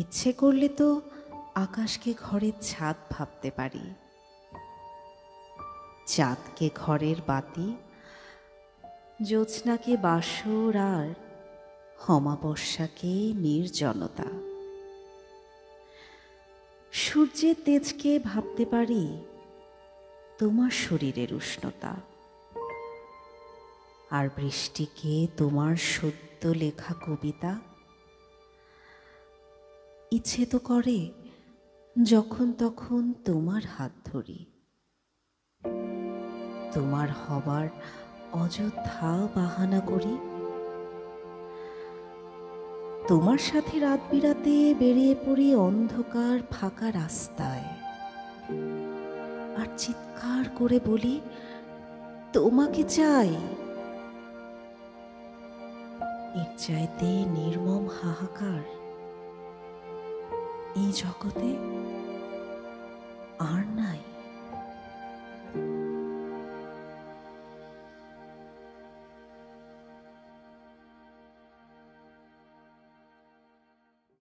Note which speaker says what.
Speaker 1: ইচ্ছে করলে তো আকাশকে ঘরের ছাদ ভাবতে পারি, চাঁদকে ঘরের বাতি, জ্যোৎস্নাকে বাসর, আর অমাবস্যাকে নির্জনতা। সূর্যের তেজকে ভাবতে পারি তোমার শরীরের উষ্ণতা, আর বৃষ্টিকে তোমার সদ্য লেখা কবিতা। ইচ্ছে তো করে যখন তখন তোমার হাত ধরি, তোমার হবার অযথা বাহানা করি। তোমার সাথে রাত বিরাতে বেরিয়ে পড়ি অন্ধকার ফাঁকা রাস্তায়, আর চিৎকার করে বলি তোমাকে চাই। এর চাইতে নির্মম হাহাকার এই জগতে আর নাই।